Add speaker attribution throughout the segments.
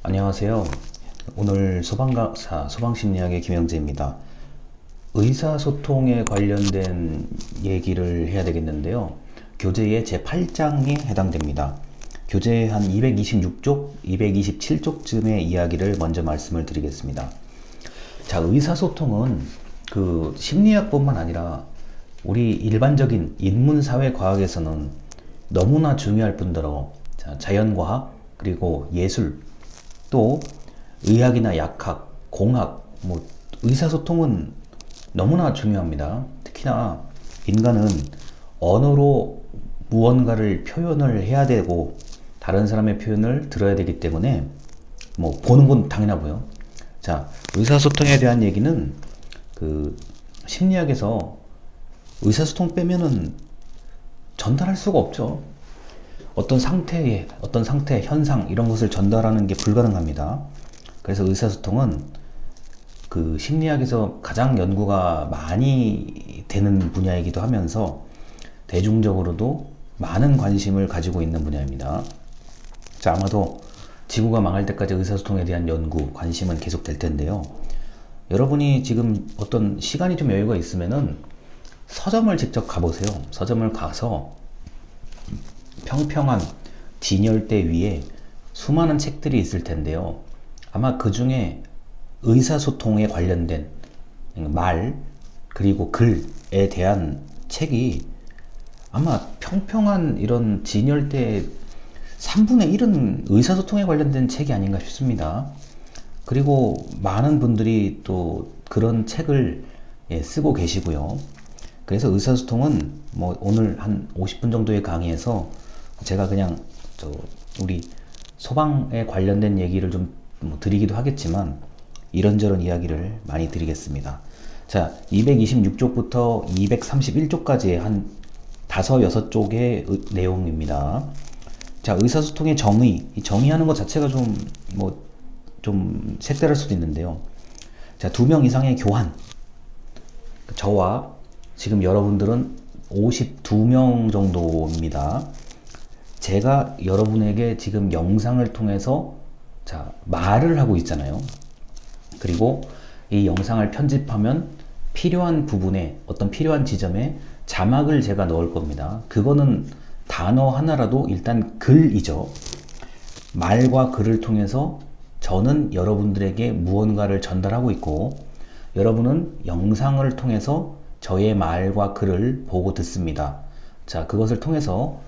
Speaker 1: 안녕하세요. 오늘 소방강사, 소방심리학의 김영재입니다. 의사소통에 관련된 얘기를 해야 되겠는데요. 교재의 제8장에 해당됩니다. 교재의 한 226쪽, 227쪽쯤의 이야기를 먼저 말씀을 드리겠습니다. 자, 의사소통은 그 심리학뿐만 아니라 우리 일반적인 인문사회과학에서는 너무나 중요할 뿐더러 자연과학, 그리고 예술, 또 의학이나 약학, 공학, 의사소통은 너무나 중요합니다. 특히나 인간은 언어로 무언가를 표현을 해야 되고 다른 사람의 표현을 들어야 되기 때문에 보는 건 당연하고요. 자, 의사소통에 대한 얘기는 그 심리학에서 의사소통 빼면은 전달할 수가 없죠. 어떤 상태, 현상 이런 것을 전달하는 게 불가능합니다. 그래서 의사소통은 그 심리학에서 가장 연구가 많이 되는 분야이기도 하면서 대중적으로도 많은 관심을 가지고 있는 분야입니다. 자, 아마도 지구가 망할 때까지 의사소통에 대한 연구, 관심은 계속 될 텐데요. 여러분이 지금 어떤 시간이 좀 여유가 있으면은 서점을 직접 가보세요. 서점을 가서 평평한 진열대 위에 수많은 책들이 있을 텐데요. 아마 그 중에 의사소통에 관련된 말, 그리고 글에 대한 책이 아마 평평한 이런 진열대 3분의 1은 의사소통에 관련된 책이 아닌가 싶습니다. 그리고 많은 분들이 또 그런 책을 쓰고 계시고요. 그래서 의사소통은 오늘 한 50분 정도의 강의에서 제가 그냥 우리 소방에 관련된 얘기를 좀 드리기도 하겠지만 이런저런 이야기를 많이 드리겠습니다. 자, 226쪽부터 231쪽까지의 한 5-6쪽의 내용입니다. 자, 의사소통의 정의, 이 정의하는 것 자체가 좀 색다를 수도 있는데요. 자, 2명 이상의 교환. 저와 지금 여러분들은 52명 정도입니다. 제가 여러분에게 지금 영상을 통해서 말을 하고 있잖아요. 그리고 이 영상을 편집하면 필요한 부분에, 어떤 필요한 지점에 자막을 제가 넣을 겁니다. 그거는 단어 하나라도 일단 글이죠. 말과 글을 통해서 저는 여러분들에게 무언가를 전달하고 있고, 여러분은 영상을 통해서 저의 말과 글을 보고 듣습니다. 자, 그것을 통해서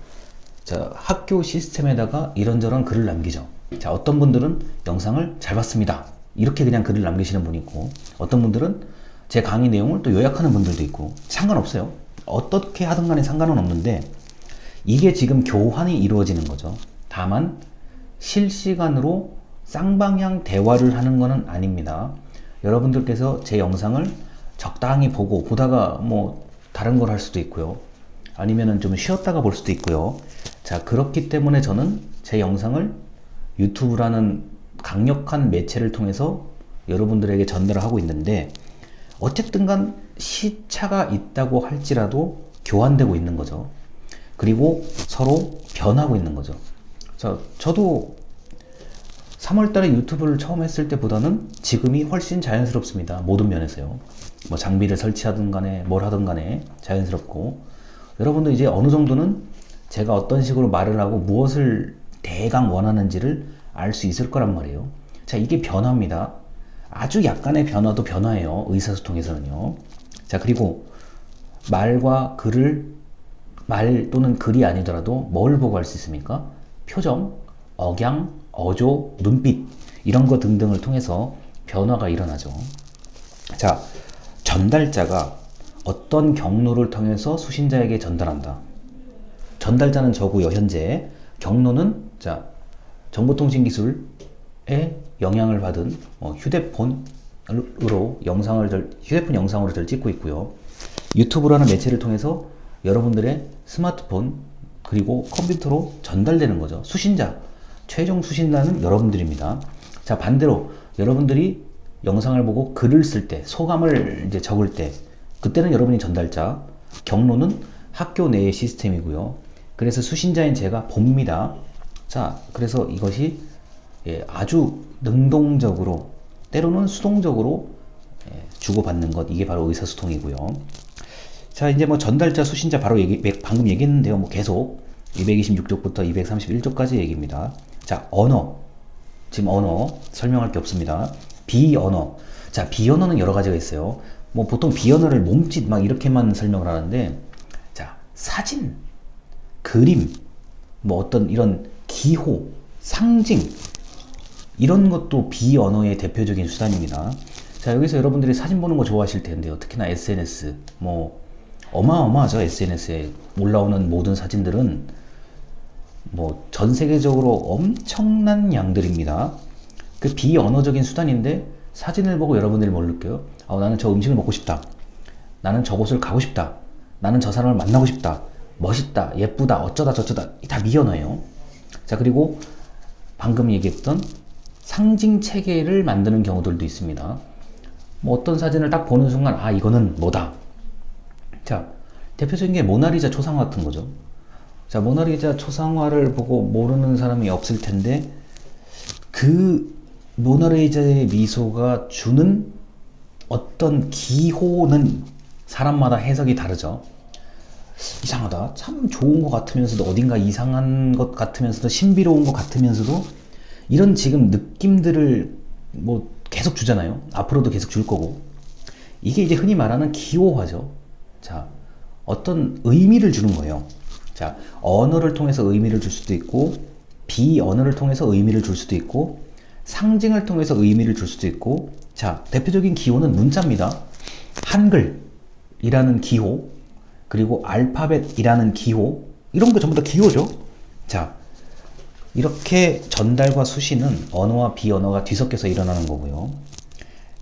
Speaker 1: 학교 시스템에다가 이런저런 글을 남기죠. 자, 어떤 분들은 영상을 잘 봤습니다, 이렇게 그냥 글을 남기시는 분이 있고, 어떤 분들은 제 강의 내용을 또 요약하는 분들도 있고, 상관없어요. 어떻게 하든 간에 상관은 없는데 이게 지금 교환이 이루어지는 거죠. 다만 실시간으로 쌍방향 대화를 하는 것은 아닙니다. 여러분들께서 제 영상을 적당히 보다가 다른 걸 할 수도 있고요. 아니면은 좀 쉬었다가 볼 수도 있고요. 자, 그렇기 때문에 저는 제 영상을 유튜브라는 강력한 매체를 통해서 여러분들에게 전달을 하고 있는데, 어쨌든 간 시차가 있다고 할지라도 교환되고 있는 거죠. 그리고 서로 변하고 있는 거죠. 자, 저도 3월달에 유튜브를 처음 했을 때보다는 지금이 훨씬 자연스럽습니다. 모든 면에서요. 장비를 설치하든 간에 뭘 하든 간에 자연스럽고, 여러분도 이제 어느 정도는 제가 어떤 식으로 말을 하고 무엇을 대강 원하는지를 알 수 있을 거란 말이에요. 자, 이게 변화입니다. 아주 약간의 변화도 변화예요. 의사소통에서는요. 자, 그리고 말과 글을, 말 또는 글이 아니더라도 뭘 보고 할 수 있습니까? 표정, 억양, 어조, 눈빛, 이런 거 등등을 통해서 변화가 일어나죠. 자, 전달자가 어떤 경로를 통해서 수신자에게 전달한다. 전달자는 저고요, 현재. 경로는 정보통신기술에 영향을 받은 휴대폰 영상으로 저를 찍고 있고요. 유튜브라는 매체를 통해서 여러분들의 스마트폰 그리고 컴퓨터로 전달되는 거죠. 수신자, 최종 수신자는 여러분들입니다. 자, 반대로 여러분들이 영상을 보고 글을 쓸 때, 소감을 이제 적을 때, 그때는 여러분이 전달자, 경로는 학교 내의 시스템이고요. 그래서 수신자인 제가 봅니다. 자, 그래서 이것이 아주 능동적으로 때로는 수동적으로 주고받는 것, 이게 바로 의사소통이고요. 자, 이제 뭐 전달자, 수신자 바로 방금 얘기했는데요. 뭐 계속 226쪽부터 231쪽까지 얘기입니다. 자, 언어. 지금 언어 설명할 게 없습니다. 비언어. 자, 비언어는 여러 가지가 있어요. 뭐 보통 비언어를 몸짓 막 이렇게만 설명을 하는데, 자, 사진, 그림, 뭐 어떤 이런 기호, 상징, 이런 것도 비언어의 대표적인 수단입니다. 자, 여기서 여러분들이 사진 보는 거 좋아하실 텐데요. 특히나 SNS, 뭐 어마어마하죠. SNS에 올라오는 모든 사진들은 뭐 전 세계적으로 엄청난 양들입니다. 그 비언어적인 수단인데, 사진을 보고 여러분들이 뭘 느껴요? 나는 저 음식을 먹고 싶다. 나는 저곳을 가고 싶다. 나는 저 사람을 만나고 싶다. 멋있다. 예쁘다. 어쩌다 저쩌다. 다 비언어예요. 자, 그리고 방금 얘기했던 상징 체계를 만드는 경우들도 있습니다. 뭐 어떤 사진을 딱 보는 순간 이거는 뭐다. 자, 대표적인 게 모나리자 초상화 같은 거죠. 자, 모나리자 초상화를 보고 모르는 사람이 없을 텐데, 그 모나리자의 미소가 주는 어떤 기호는 사람마다 해석이 다르죠. 이상하다. 참 좋은 것 같으면서도 어딘가 이상한 것 같으면서도 신비로운 것 같으면서도, 이런 지금 느낌들을 뭐 계속 주잖아요. 앞으로도 계속 줄 거고. 이게 이제 흔히 말하는 기호화죠. 자, 어떤 의미를 주는 거예요. 자, 언어를 통해서 의미를 줄 수도 있고, 비언어를 통해서 의미를 줄 수도 있고, 상징을 통해서 의미를 줄 수도 있고. 자, 대표적인 기호는 문자입니다. 한글이라는 기호, 그리고 알파벳이라는 기호, 이런 거 전부 다 기호죠. 자, 이렇게 전달과 수신은 언어와 비언어가 뒤섞여서 일어나는 거고요.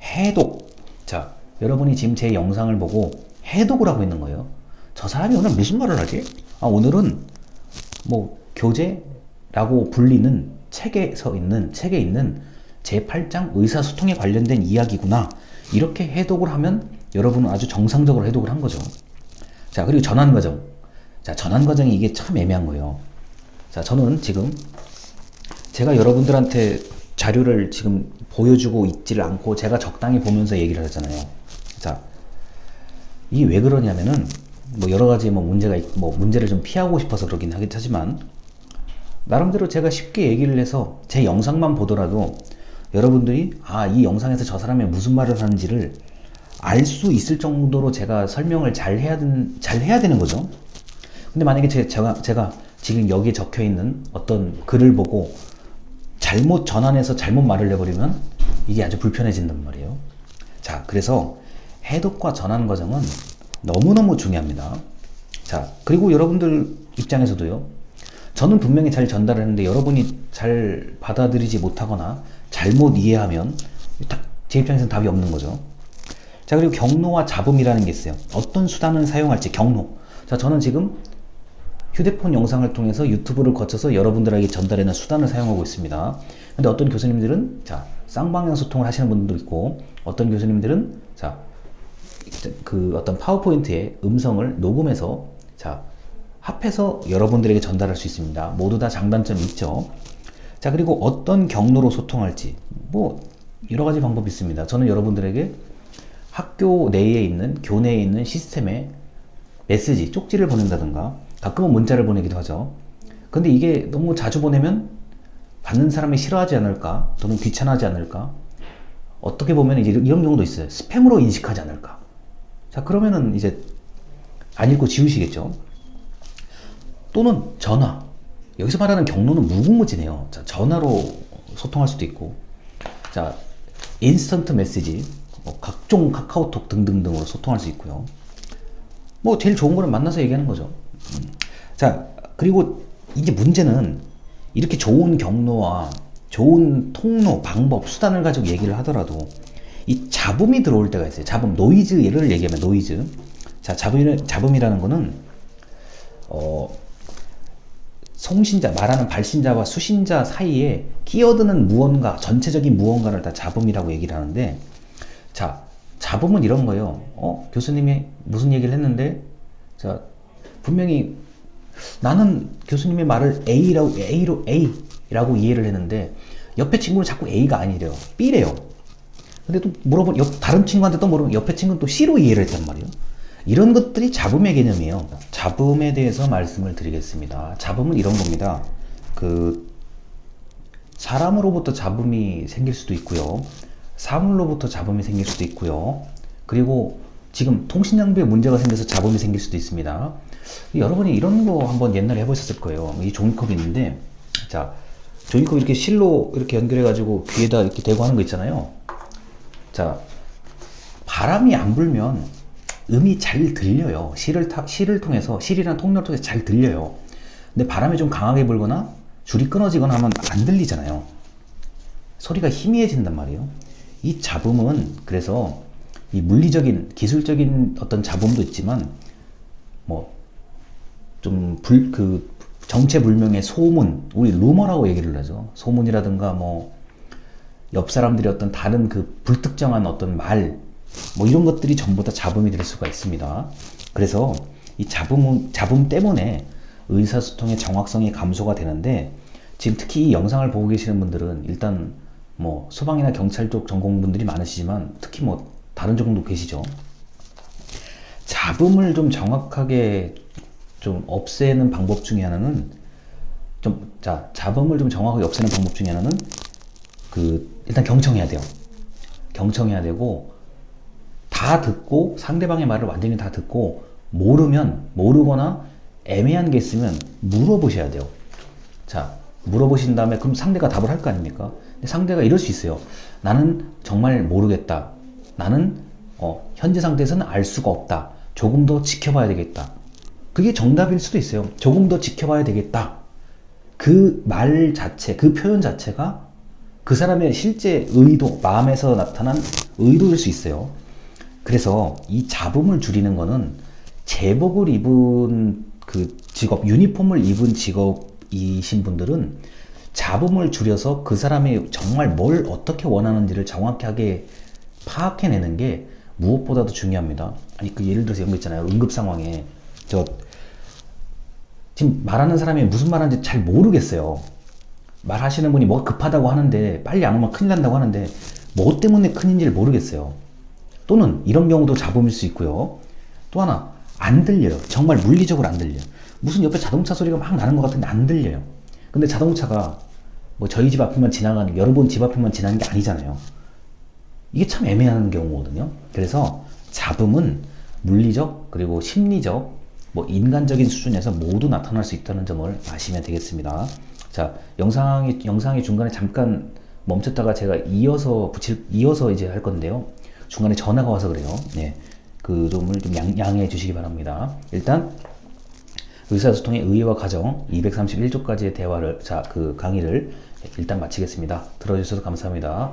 Speaker 1: 해독. 자, 여러분이 지금 제 영상을 보고 해독을 하고 있는 거예요. 저 사람이 오늘 무슨 말을 하지? 오늘은 뭐 교재라고 불리는 책에 있는 제8장 의사소통에 관련된 이야기구나. 이렇게 해독을 하면 여러분은 아주 정상적으로 해독을 한 거죠. 자, 그리고 전환 과정. 자, 전환 과정이 이게 참 애매한 거예요. 자, 저는 지금 제가 여러분들한테 자료를 지금 보여주고 있지를 않고 제가 적당히 보면서 얘기를 하잖아요. 자, 이게 왜 그러냐면은 뭐 여러 가지 문제를 좀 피하고 싶어서 그러긴 하지만, 나름대로 제가 쉽게 얘기를 해서 제 영상만 보더라도 여러분들이 이 영상에서 저 사람이 무슨 말을 하는지를 알 수 있을 정도로 제가 설명을 잘 해야 되는 거죠. 근데 만약에 제가 지금 여기에 적혀 있는 어떤 글을 보고 잘못 전환해서 잘못 말을 해버리면 이게 아주 불편해진단 말이에요. 자, 그래서 해독과 전환 과정은 너무너무 중요합니다. 자, 그리고 여러분들 입장에서도요. 저는 분명히 잘 전달을 했는데 여러분이 잘 받아들이지 못하거나 잘못 이해하면 제 입장에서는 답이 없는 거죠. 자, 그리고 경로와 잡음이라는 게 있어요. 어떤 수단을 사용할지 경로. 자, 저는 지금 휴대폰 영상을 통해서 유튜브를 거쳐서 여러분들에게 전달하는 수단을 사용하고 있습니다. 근데 어떤 교수님들은 쌍방향 소통을 하시는 분들도 있고, 어떤 교수님들은 그 어떤 파워포인트에 음성을 녹음해서 합해서 여러분들에게 전달할 수 있습니다. 모두 다 장단점이 있죠. 자, 그리고 어떤 경로로 소통할지 뭐 여러 가지 방법이 있습니다. 저는 여러분들에게 학교 내에 있는, 교내에 있는 시스템에 메시지, 쪽지를 보낸다든가 가끔은 문자를 보내기도 하죠. 근데 이게 너무 자주 보내면 받는 사람이 싫어하지 않을까, 또는 귀찮아하지 않을까, 어떻게 보면 이제 이런 경우도 있어요. 스팸으로 인식하지 않을까. 자, 그러면은 이제 안 읽고 지우시겠죠. 또는 전화. 여기서 말하는 경로는 무궁무진해요. 자, 전화로 소통할 수도 있고, 자, 인스턴트 메시지, 각종 카카오톡 등등등으로 소통할 수 있고요. 뭐 제일 좋은 거는 만나서 얘기하는 거죠. 자, 그리고 이제 문제는 이렇게 좋은 경로와 좋은 통로, 방법, 수단을 가지고 얘기를 하더라도 이 잡음이 들어올 때가 있어요. 잡음, 노이즈를 얘기하면 노이즈. 자, 잡음이라는 거는 송신자, 말하는 발신자와 수신자 사이에 끼어드는 무언가, 전체적인 무언가를 다 잡음이라고 얘기를 하는데, 자, 잡음은 이런 거예요. 교수님이 무슨 얘기를 했는데, 자, 분명히 나는 교수님의 말을 A라고 이해를 했는데, 옆에 친구는 자꾸 A가 아니래요. B래요. 근데 또 물어본 다른 친구한테 또 물어보면 옆에 친구는 또 C로 이해를 했단 말이에요. 이런 것들이 잡음의 개념이에요. 잡음에 대해서 말씀을 드리겠습니다. 잡음은 이런 겁니다. 사람으로부터 잡음이 생길 수도 있고요. 사물로부터 잡음이 생길 수도 있고요. 그리고 지금 통신 장비에 문제가 생겨서 잡음이 생길 수도 있습니다. 여러분이 이런 거 한번 옛날에 해보셨을 거예요. 이 종이컵이 있는데, 자, 종이컵 이렇게 실로 이렇게 연결해가지고 귀에다 이렇게 대고 하는 거 있잖아요. 자, 바람이 안 불면 음이 잘 들려요. 실을 통해서, 실이랑 통로를 통해서 잘 들려요. 근데 바람이 좀 강하게 불거나 줄이 끊어지거나 하면 안 들리잖아요. 소리가 희미해진단 말이에요. 이 잡음은 그래서 이 물리적인, 기술적인 어떤 잡음도 있지만, 뭐, 좀 정체불명의 소문, 우리 루머라고 얘기를 하죠. 소문이라든가 뭐, 옆 사람들이 어떤 다른 불특정한 어떤 말, 뭐 이런 것들이 전부 다 잡음이 될 수가 있습니다. 그래서 이 잡음 때문에 의사소통의 정확성이 감소가 되는데, 지금 특히 이 영상을 보고 계시는 분들은 일단 뭐 소방이나 경찰 쪽 전공분들이 많으시지만 특히 뭐 다른 전공도 계시죠. 잡음을 좀 정확하게 좀 없애는 방법 중에 하나는 잡음을 좀 정확하게 없애는 방법 중에 하나는 일단 경청해야 돼요. 경청해야 되고, 다 듣고 상대방의 말을 완전히 다 듣고 모르거나 애매한 게 있으면 물어보셔야 돼요. 자, 물어보신 다음에 그럼 상대가 답을 할 거 아닙니까? 근데 상대가 이럴 수 있어요. 나는 정말 모르겠다. 나는 현재 상태에서는 알 수가 없다. 조금 더 지켜봐야 되겠다. 그게 정답일 수도 있어요. 조금 더 지켜봐야 되겠다. 그 말 자체, 그 표현 자체가 그 사람의 실제 의도, 마음에서 나타난 의도일 수 있어요. 그래서 이 잡음을 줄이는 거는 제복을 입은 직업, 유니폼을 입은 직업이신 분들은 잡음을 줄여서 그 사람이 정말 뭘 어떻게 원하는지를 정확하게 파악해내는 게 무엇보다도 중요합니다. 아니, 예를 들어서 이런 거 있잖아요. 응급 상황에 지금 말하는 사람이 무슨 말하는지 잘 모르겠어요. 말하시는 분이 뭐가 급하다고 하는데, 빨리 안 오면 큰일 난다고 하는데 뭐 때문에 큰일인지를 모르겠어요. 또는 이런 경우도 잡음일 수 있고요. 또 하나, 안 들려요. 정말 물리적으로 안 들려요. 무슨 옆에 자동차 소리가 막 나는 것 같은데 안 들려요. 근데 자동차가 뭐 저희 집 앞에만 지나가는, 여러분 집 앞에만 지나는 게 아니잖아요. 이게 참 애매한 경우거든요. 그래서 잡음은 물리적, 그리고 심리적, 뭐 인간적인 수준에서 모두 나타날 수 있다는 점을 아시면 되겠습니다. 자, 영상이 중간에 잠깐 멈췄다가 제가 이어서 이제 할 건데요. 중간에 전화가 와서 그래요. 네. 그 점을 좀 양해해 주시기 바랍니다. 일단, 의사소통의 의의와 가정 231조까지의 대화를, 강의를 일단 마치겠습니다. 들어주셔서 감사합니다.